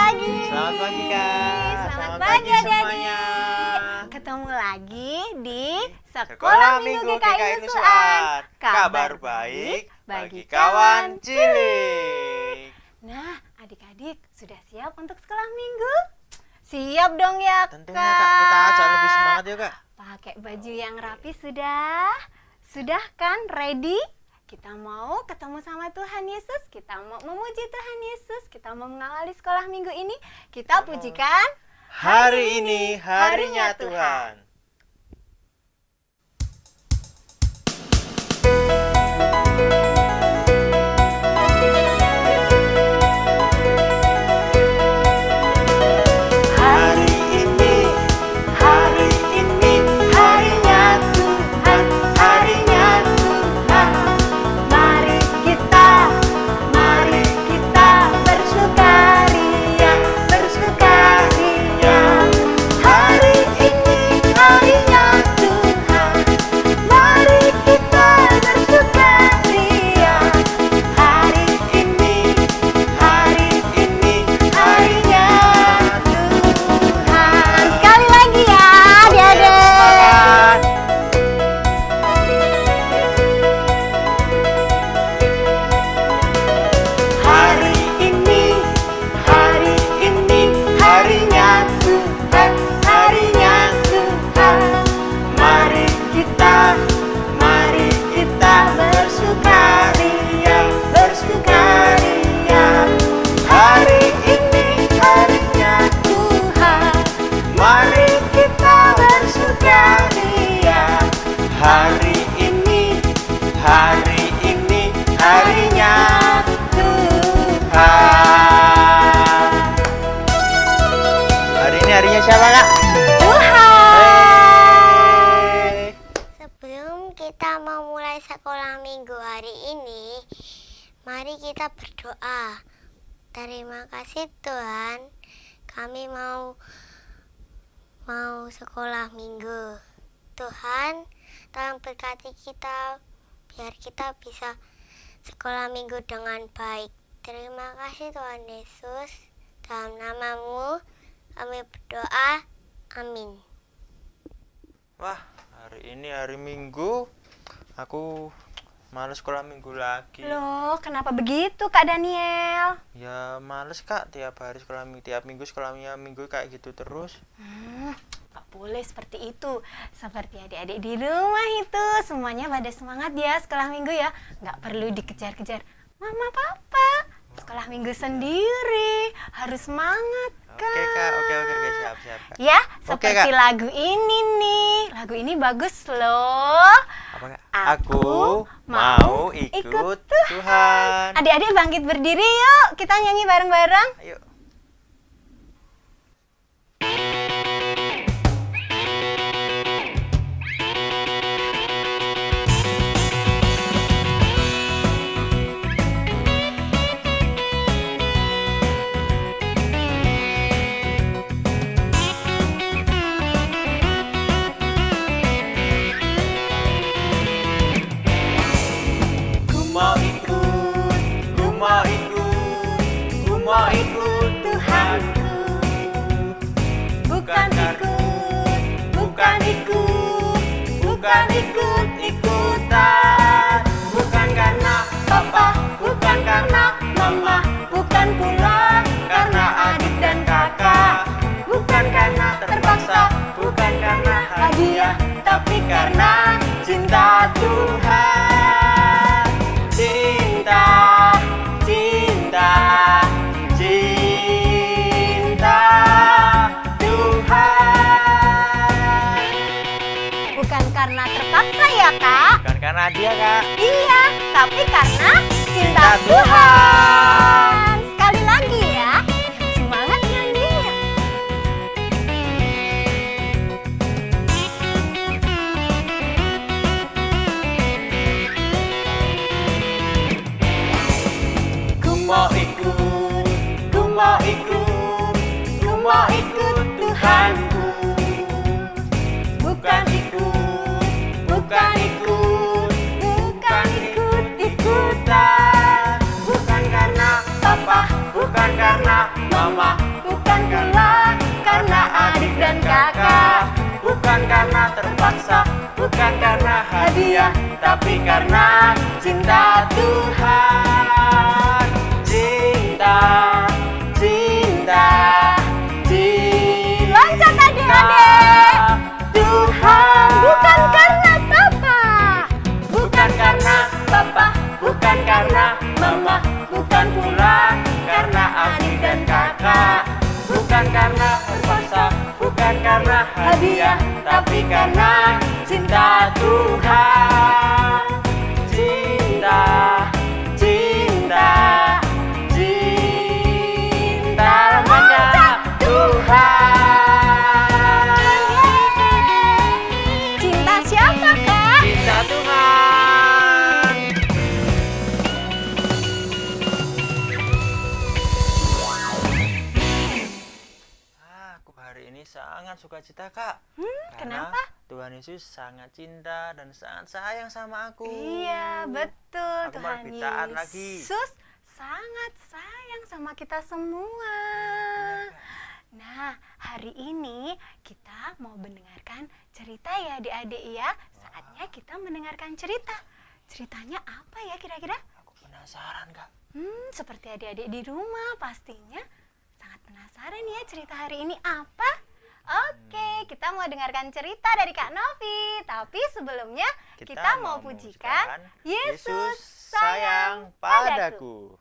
pagi. Selamat pagi Kak. Selamat pagi semuanya. Ketemu lagi di Sekolah Minggu GKI Nusuan. Kabar baik bagi kawan cilik. Nah, adik-adik sudah siap untuk sekolah minggu? Siap dong ya, Tentunya Kak, kita ajak lebih semangat ya Kak. Pakai baju yang rapi sudah? Sudah kan? Ready? Kita mau ketemu sama Tuhan Yesus, kita mau memuji Tuhan Yesus, kita mau mengawali sekolah minggu ini. Kita pujikan Hari ini harinya Tuhan. Harinya siapa Kak? Tuhan. Sebelum kita memulai sekolah minggu hari ini, mari kita berdoa. Terima kasih Tuhan, kami mau sekolah minggu. Tuhan, tolong berkati kita biar kita bisa sekolah minggu dengan baik. Terima kasih Tuhan Yesus, dalam namamu kami berdoa, amin. Wah, hari ini hari Minggu, aku males sekolah Minggu lagi. Loh, kenapa begitu Kak Daniel? Ya males Kak, tiap hari sekolah Minggu, tiap minggu sekolahnya Minggu kayak gitu terus. Gak boleh seperti itu. Seperti adik-adik di rumah itu, semuanya pada semangat ya sekolah minggu ya. Gak perlu dikejar-kejar. Mama, papa, sekolah minggu sendiri, harus semangat. Oke Kak, oke siap Kak. Ya, Oke, seperti Kak. lagu ini nih. Lagu ini bagus loh. Apa Kak? Aku Aku mau ikut Tuhan. Adik-adik bangkit berdiri yuk. Kita nyanyi bareng-bareng. Ayo. Ku mau ikut Tuhanku. Bukan ikut-ikutan. Bukan karena papa, bukan karena mama, bukan pula karena adik dan kakak. Bukan karena terpaksa, bukan karena hadiah, tapi karena cinta Tuhan. Cinta Tuhan. Bukan karena terpaksa ya Kak. Bukan karena dia Kak. Iya, tapi karena cinta Tuhan. Sekali lagi ya. Semangat nyanyinya. Ku mau ikut Tuhanku. Bukan ikut-ikutan. Bukan karena papa, tapi karena cinta Tuhan. Cinta, cinta, cinta. Loncat adik-adik. Tuhan. Bukan karena papa, Bukan karena papa, bukan karena mama, bukan pula karena adik dan kakak. Bukan karena terpaksa, bukan karena hadiah, tapi karena cinta Tuhan. Cinta, cinta, cinta lamanya Tuhan. cinta siapa kak? Cinta Tuhan. Aku hari ini sangat sukacita, Kak. Karena kenapa? Tuhan Yesus sangat cinta dan sangat sayang sama aku. Iya betul, Aku malah Tuhan lebih taat lagi. Yesus sangat sayang sama kita semua. Nah, hari ini kita mau mendengarkan cerita ya adik-adik ya. Saatnya kita mendengarkan cerita. Ceritanya apa ya kira-kira? Aku penasaran, Kak. Seperti adik-adik di rumah pastinya sangat penasaran ya cerita hari ini apa? Oke, kita mau dengarkan cerita dari Kak Novi. Tapi sebelumnya kita mau pujikan Yesus sayang padaku.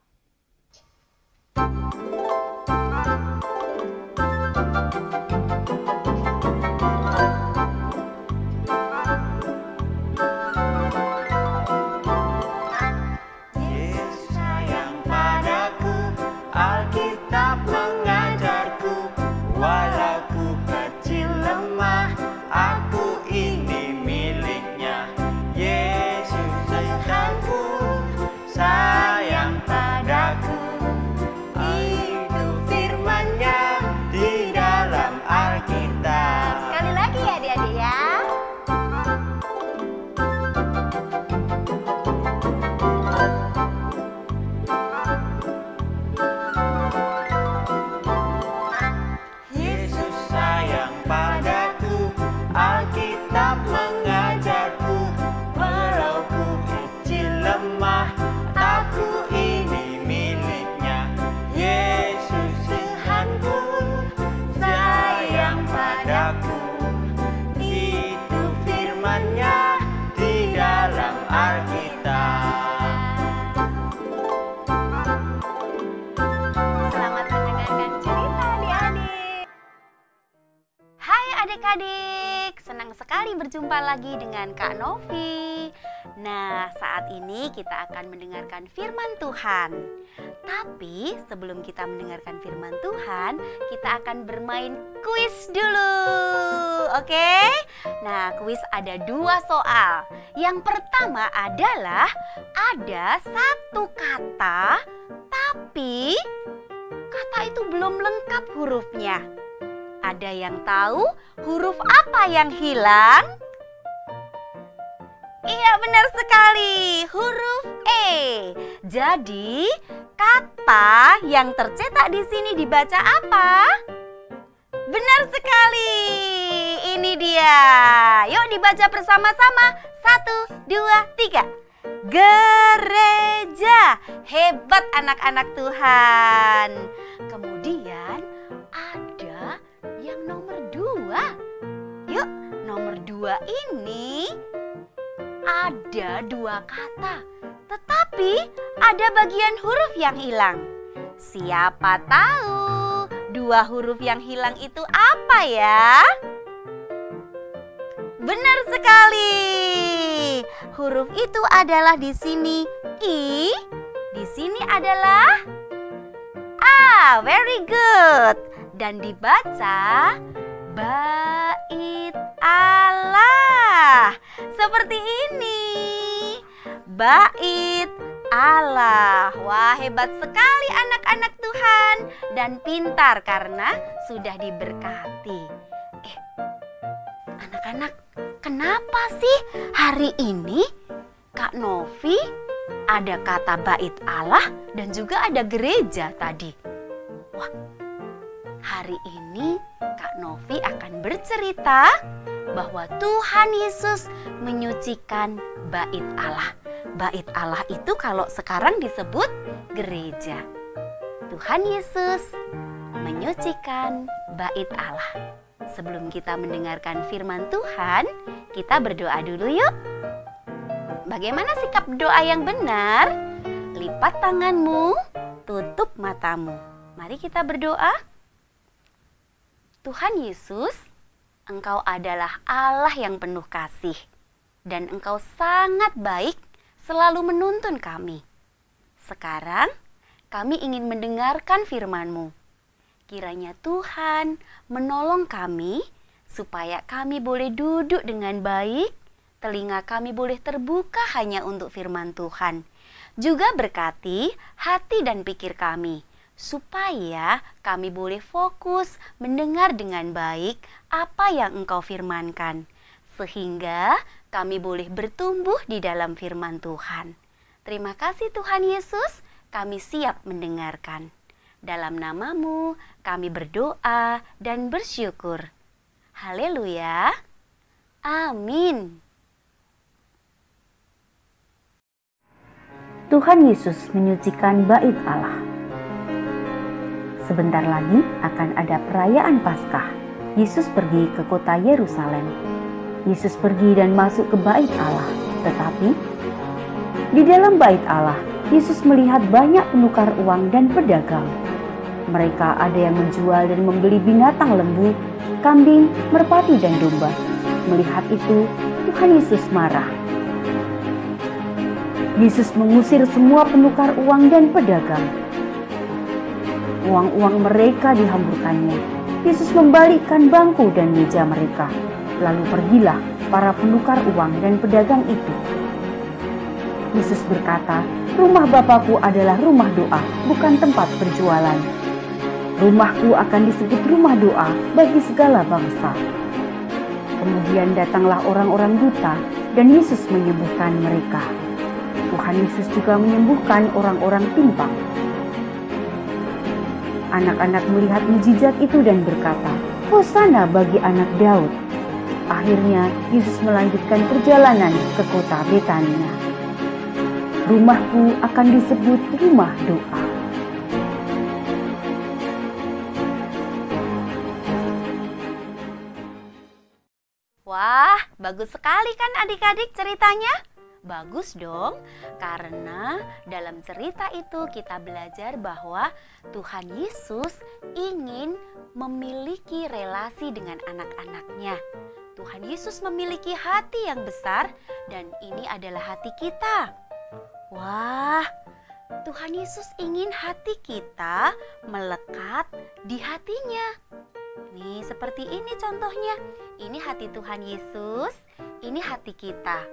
Yesus sayang padaku, Alkitab mengajarku, walau ku kecil lemah, aku ini miliknya. Yesus Tuhanku, sayang padaku. Itu firman-Nya di dalam Alkitab. Sekali lagi ya adik-adik ya. Yesus sayang padaku, Alkitab mengajarku, walau ku kecil lemah, aku ini miliknya. Yesus Tuhanku, sayang padaku. Itu firman-Nya di dalam Alkitab. Selamat mendengarkan cerita adik-adik. Hai adik-adik, senang sekali berjumpa lagi dengan Kak Novi. Nah, saat ini kita akan mendengarkan firman Tuhan. Tapi sebelum kita mendengarkan firman Tuhan, kita akan bermain kuis dulu. Oke? Nah, kuis ada 2 soal. Yang pertama adalah ada satu kata, tapi kata itu belum lengkap hurufnya. Ada yang tahu huruf apa yang hilang? Iya, benar sekali, huruf E. Jadi, kata yang tercetak di sini dibaca apa? Benar sekali. Ini dia. Yuk dibaca bersama-sama. 1, 2, 3. Gereja. Hebat anak-anak Tuhan. Kemudian ada yang nomor 2. Yuk, nomor 2 ini ada 2 kata, tetapi ada bagian huruf yang hilang. Siapa tahu 2 huruf yang hilang itu apa ya? Benar sekali. Huruf itu adalah di sini I, di sini adalah A. Very good. Dan dibaca bait Allah. Seperti ini. Bait Allah. Wah, hebat sekali anak-anak Tuhan dan pintar karena sudah diberkati. Anak-anak, kenapa sih hari ini Kak Novi ada kata bait Allah dan juga ada gereja tadi? Wah, Hari ini Kak Novi akan bercerita bahwa Tuhan Yesus menyucikan bait Allah. Bait Allah itu kalau sekarang disebut gereja. Tuhan Yesus menyucikan bait Allah. Sebelum kita mendengarkan firman Tuhan, kita berdoa dulu yuk. Bagaimana sikap doa yang benar? Lipat tanganmu, tutup matamu. Mari kita berdoa. Tuhan Yesus, Engkau adalah Allah yang penuh kasih, dan Engkau sangat baik selalu menuntun kami. Sekarang kami ingin mendengarkan firman-Mu. Kiranya Tuhan menolong kami supaya kami boleh duduk dengan baik, telinga kami boleh terbuka hanya untuk firman Tuhan. Juga berkati hati dan pikir kami, supaya kami boleh fokus mendengar dengan baik apa yang Engkau firmankan, sehingga kami boleh bertumbuh di dalam firman Tuhan. Terima kasih Tuhan Yesus, kami siap mendengarkan. Dalam nama-Mu kami berdoa dan bersyukur. Haleluya. Amin. Tuhan Yesus menyucikan bait Allah. Sebentar lagi akan ada perayaan Paskah. Yesus pergi ke kota Yerusalem. Yesus pergi dan masuk ke bait Allah. Tetapi di dalam bait Allah, Yesus melihat banyak penukar uang dan pedagang. Mereka ada yang menjual dan membeli binatang lembu, kambing, merpati dan domba. Melihat itu, Tuhan Yesus marah. Yesus mengusir semua penukar uang dan pedagang. Uang-uang mereka dihamburkannya. Yesus membalikkan bangku dan meja mereka. Lalu pergilah para penukar uang dan pedagang itu. Yesus berkata, "Rumah Bapakku adalah rumah doa, bukan tempat berjualan. Rumahku akan disebut rumah doa bagi segala bangsa." Kemudian datanglah orang-orang buta dan Yesus menyembuhkan mereka. Tuhan Yesus juga menyembuhkan orang-orang timpang. Anak-anak melihat mujizat itu dan berkata, "Hosana bagi anak Daud." Akhirnya Yesus melanjutkan perjalanan ke kota Betania. Rumahku akan disebut rumah doa. Wah, bagus sekali kan adik-adik ceritanya? Bagus dong, karena dalam cerita itu kita belajar bahwa Tuhan Yesus ingin memiliki relasi dengan anak-anaknya. Tuhan Yesus memiliki hati yang besar dan ini adalah hati kita. Wah, Tuhan Yesus ingin hati kita melekat di hatinya. Nih, seperti ini contohnya. Ini hati Tuhan Yesus, ini hati kita.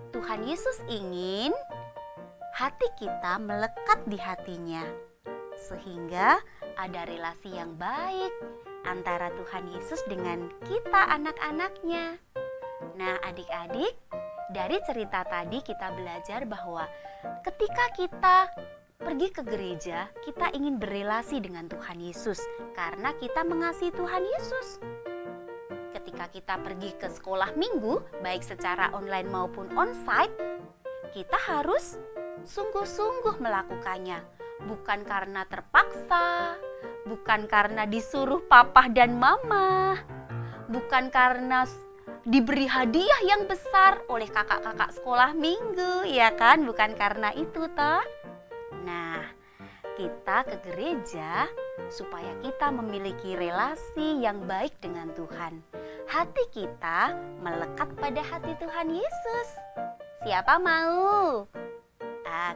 Tuhan Yesus ingin hati kita melekat di hatinya, sehingga ada relasi yang baik antara Tuhan Yesus dengan kita anak-anaknya. Nah, adik-adik, dari cerita tadi kita belajar bahwa ketika kita pergi ke gereja, kita ingin berelasi dengan Tuhan Yesus karena kita mengasihi Tuhan Yesus. Ketika kita pergi ke sekolah minggu, baik secara online maupun onsite, kita harus sungguh-sungguh melakukannya. Bukan karena terpaksa, bukan karena disuruh papa dan mama, bukan karena diberi hadiah yang besar oleh kakak-kakak sekolah minggu, ya kan? Bukan karena itu toh. Nah, kita ke gereja supaya kita memiliki relasi yang baik dengan Tuhan. Hati kita melekat pada hati Tuhan Yesus. Siapa mau?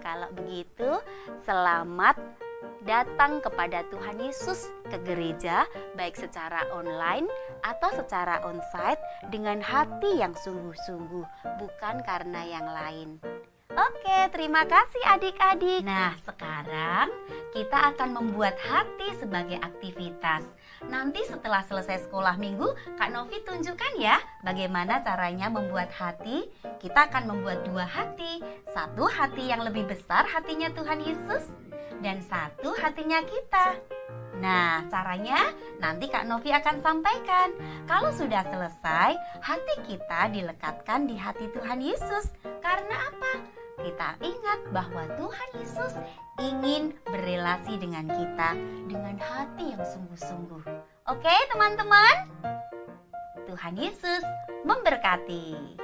Kalau begitu, selamat datang kepada Tuhan Yesus ke gereja, baik secara online atau secara onsite, dengan hati yang sungguh-sungguh, bukan karena yang lain. Oke, terima kasih adik-adik. Nah, sekarang kita akan membuat hati sebagai aktivitas. Nanti setelah selesai sekolah minggu, Kak Novi tunjukkan ya bagaimana caranya membuat hati. Kita akan membuat dua hati. Satu hati yang lebih besar, hatinya Tuhan Yesus, dan satu hatinya kita. Nah, caranya nanti Kak Novi akan sampaikan. Kalau sudah selesai, hati kita dilekatkan di hati Tuhan Yesus. Karena apa? Kita ingat bahwa Tuhan Yesus ingin berelasi dengan kita dengan hati yang sungguh-sungguh. Oke, teman-teman? Tuhan Yesus memberkati.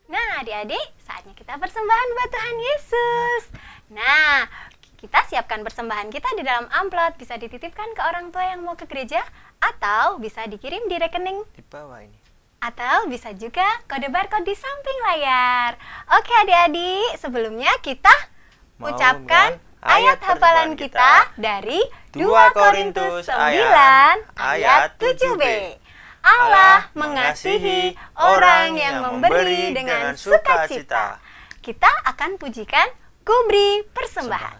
Nah, adik-adik, saatnya kita persembahan buat Tuhan Yesus. Nah, kita siapkan persembahan kita di dalam amplop, bisa dititipkan ke orang tua yang mau ke gereja, atau bisa dikirim di rekening, Di bawah ini. atau bisa juga kode barcode di samping layar. Oke adik-adik, sebelumnya kita Mau ucapkan bukan? ayat hafalan kita dari 2 Korintus 9 ayat 7b. Allah mengasihi orang yang memberi dengan sukacita. Kita akan pujikan kubri persembahan.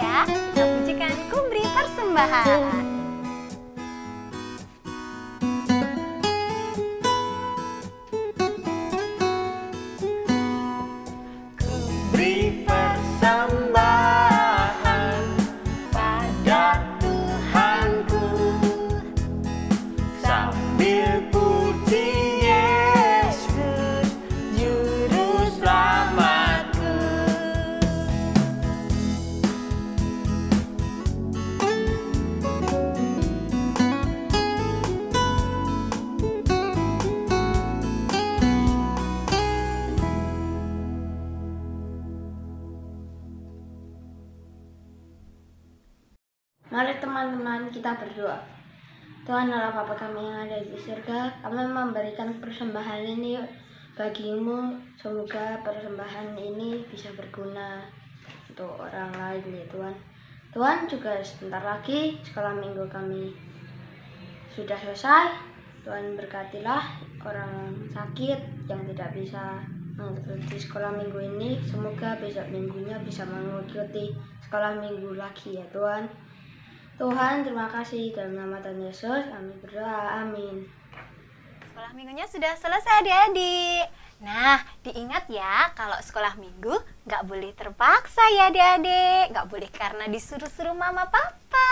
ya. Kita pujikan Kumbri Persembahan. Beri persembahan pada Tuhanku sambil puji Yesus juru selamatku. Mari teman-teman kita berdoa. Tuhan Allah Bapa kami yang ada di surga, kami memberikan persembahan ini bagimu. Semoga persembahan ini bisa berguna untuk orang lain ya Tuhan. Tuhan juga sebentar lagi sekolah minggu kami sudah selesai. Tuhan berkatilah orang sakit yang tidak bisa mengikuti sekolah minggu ini. Semoga besok minggunya bisa mengikuti sekolah minggu lagi ya Tuhan. Tuhan, terima kasih dalam nama Tuhan Yesus, kami berdoa, amin. Sekolah minggunya sudah selesai adik-adik. Nah, diingat ya, kalau sekolah minggu nggak boleh terpaksa ya adik-adik. Nggak boleh karena disuruh-suruh mama papa.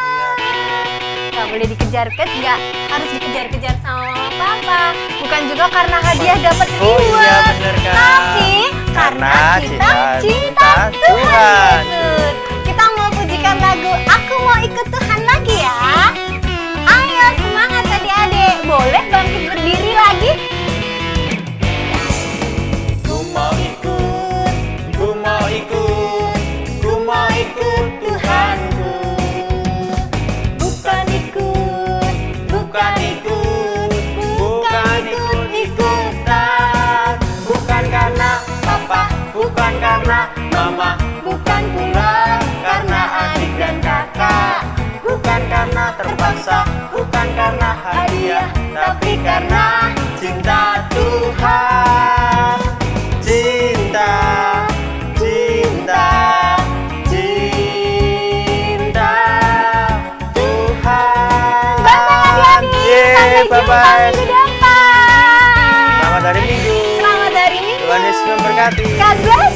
Nggak boleh dikejar-kejar, harus dikejar-kejar sama mama papa. Bukan juga karena hadiah dapat Oh iya reward. bener Kak. Tapi karena kita cinta Tuhan Yesus. Kita mau pujikan lagu Aku Mau Ikut Tuhan lagi ya. Ayo semangat adik-adik. Boleh bangkit berdiri lagi? Ku mau ikut, ku mau ikut, ku mau ikut Tuhanku. Bukan ikut, Bukan ikut, bukan ikut-ikutan. Bukan karena papa, bukan karena mama, bukan pula karena adik dan kakak. Bukan karena terpaksa, bukan karena hadiah, tapi karena cinta Tuhan. Cinta, cinta, cinta Tuhan. Bye-bye adik-adik. Yeay, Sampai jumpa bye-bye. minggu depan. Selamat hari Minggu. Selamat hari Minggu. Tuhan Yesus memberkati. God bless.